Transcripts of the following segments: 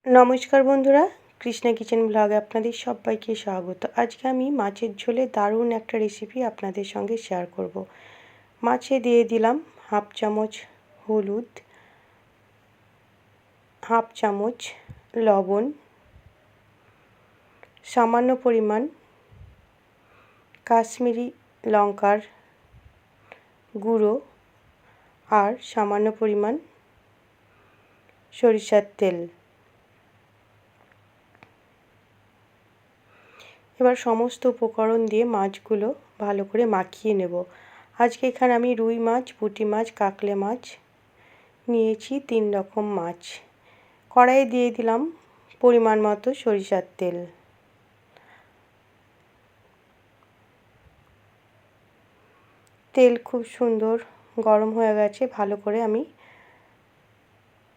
নমস্কার বন্ধুরা, কৃষ্ণা কিচেন ব্লগে আপনাদের সবাইকে স্বাগত। আজকে আমি মাছের ঝোলে দারুণ একটা রেসিপি আপনাদের সঙ্গে শেয়ার করব। মাছে দিয়ে দিলাম হাফ চামচ হলুদ, হাফ চামচ লবণ, সামান্য পরিমাণ কাশ্মীরি লঙ্কার গুঁড়ো আর সামান্য পরিমাণ সরিষার তেল। এবার সমস্ত উপকরণ দিয়ে মাছগুলো ভালো করে মাখিয়ে নেব। আজকে এখানে আমি রুই মাছ, পুঁটি মাছ, কাকলে মাছ নিয়েছি, 3 রকম মাছ। কড়াইয়ে দিয়ে দিলাম পরিমাণ মতো সরিষার তেল। তেল খুব সুন্দর গরম হয়ে গেছে, ভালো করে আমি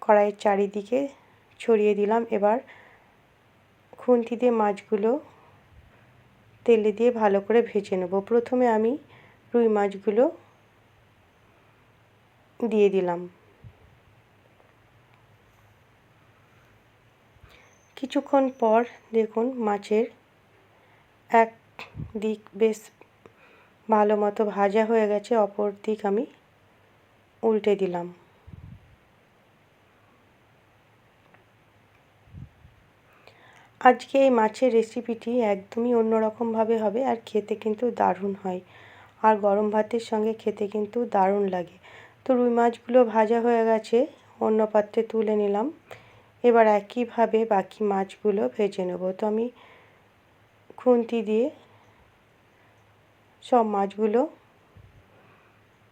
কড়াইয়ের চারিদিকে ছড়িয়ে দিলাম। এবার খুন্তি দিয়ে মাছগুলো তেলে দিয়ে ভালো করে ভেজে নেব। প্রথমে আমি রুই মাছগুলো দিয়ে দিলাম। কিছুক্ষণ পর দেখুন মাছের এক দিক বেশ ভালো মতো ভাজা হয়ে গেছে, অপর দিক আমি উল্টে দিলাম। আজকে এই মাছের রেসিপিটি একদমই অন্যরকমভাবে হবে আর খেতে কিন্তু দারুণ হয়, আর গরম ভাতের সঙ্গে খেতে কিন্তু দারুণ লাগে। তো রুই মাছগুলো ভাজা হয়ে গেছে, অন্য পাত্রে তুলে নিলাম। এবার একইভাবে বাকি মাছগুলো ভেজে নেব। তো আমি খুন্তি দিয়ে সব মাছগুলো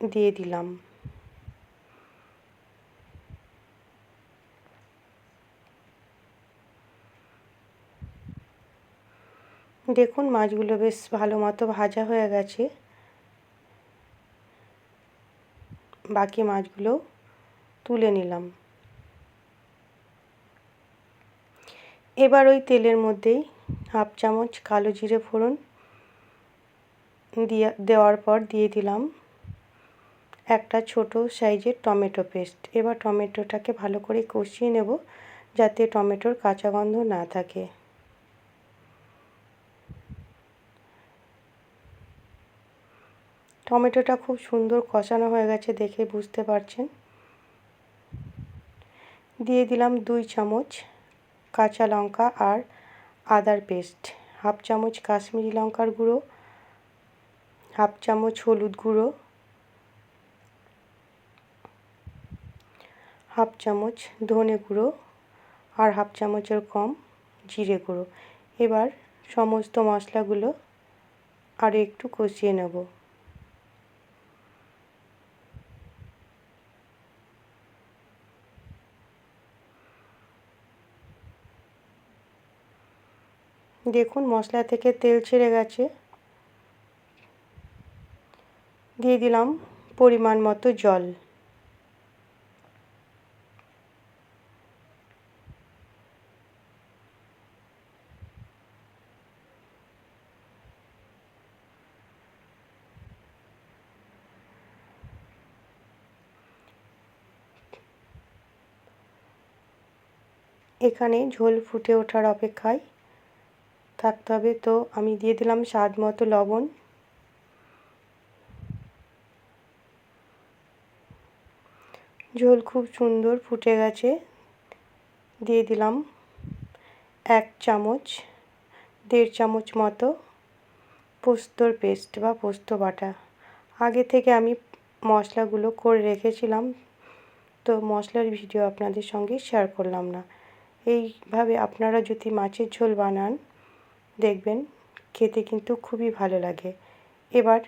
দিয়ে দিলাম। দেখুন মাছগুলো বেশ ভালো মতো ভাজা হয়ে গেছে। বাকি মাছগুলো তুলে নিলাম। এবার ওই তেলের মধ্যেই হাফ চামচ কালো জিরে ফোড়ন দেওয়ার পর দিয়ে দিলাম একটা ছোট সাইজের টমেটো পেস্ট। এবার টমেটোটাকে ভালো করে কষিয়ে নেব, যাতে টমেটোর কাঁচা গন্ধ না থাকে। টমেটোটা খুব সুন্দর কষানো হয়ে গেছে, দেখে বুঝতে পারছেন। দিয়ে দিলাম 2 চামচ কাঁচা লঙ্কা আর আদার পেস্ট, হাফ চামচ কাশ্মীরি লঙ্কার গুঁড়ো, হাফ চামচ হলুদ গুঁড়ো, হাফ চামচ ধনে গুঁড়ো আর হাফ চামচের কম জিরে গুঁড়ো। এবার সমস্ত মশলাগুলো আরও একটু কষিয়ে নেব। দেখুন মশলা থেকে তেল ছেড়ে গেছে। দিয়ে দিলাম পরিমাণ মতো জল। এখানে ঝোল ফুটে ওঠার অপেক্ষায় থাকতে হবে। তো আমি দিয়ে দিলাম স্বাদ মতো লবণ। ঝোল খুব সুন্দর ফুটে গেছে। দিয়ে দিলাম 1 চামচ 1.5 চামচ মতো পোস্তর পেস্ট বা পোস্ত বাটা। আগে থেকে আমি মশলাগুলো করে রেখেছিলাম, তো মশলার ভিডিও আপনাদের সঙ্গে শেয়ার করলাম না। এইভাবে আপনারা যদি মাছের ঝোল বানান, দেখবেন খেতে কিন্তু খুবই ভালো লাগে। এবার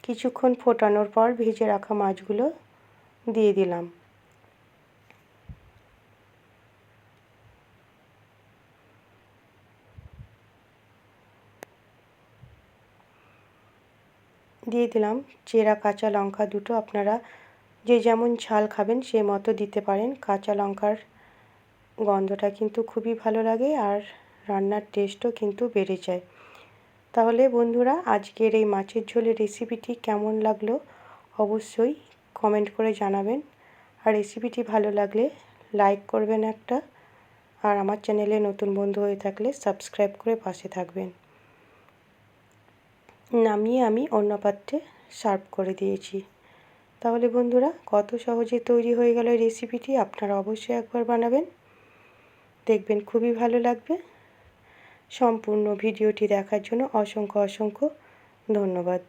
কিছুক্ষণ ফোটানোর পর ভেজে রাখা মাছগুলো দিয়ে দিলাম। দিয়ে দিলাম চেরা কাঁচা লঙ্কা দুটো। আপনারা যে যেমন ঝাল খাবেন সে মতো দিতে পারেন। কাঁচা লঙ্কার গন্ধটা কিন্তু খুবই ভালো লাগে আর রান্নার টেস্টও কিন্তু বেড়ে যায়। তাহলে বন্ধুরা, আজকের এই মাছের ঝোলের রেসিপিটি কেমন লাগলো অবশ্যই কমেন্ট করে জানাবেন। আর রেসিপিটি ভালো লাগলে লাইক করবেন একটা, আর আমার চ্যানেলে নতুন বন্ধু হয়ে থাকলে সাবস্ক্রাইব করে পাশে থাকবেন। নামিয়ে আমি অন্য পাত্রে সার্ভ করে দিয়েছি। তাহলে বন্ধুরা, কত সহজে তৈরি হয়ে গেল এই রেসিপিটি। আপনারা অবশ্যই একবার বানাবেন, দেখবেন খুবই ভালো লাগবে। সম্পূর্ণ ভিডিওটি দেখার জন্য অসংখ্য ধন্যবাদ।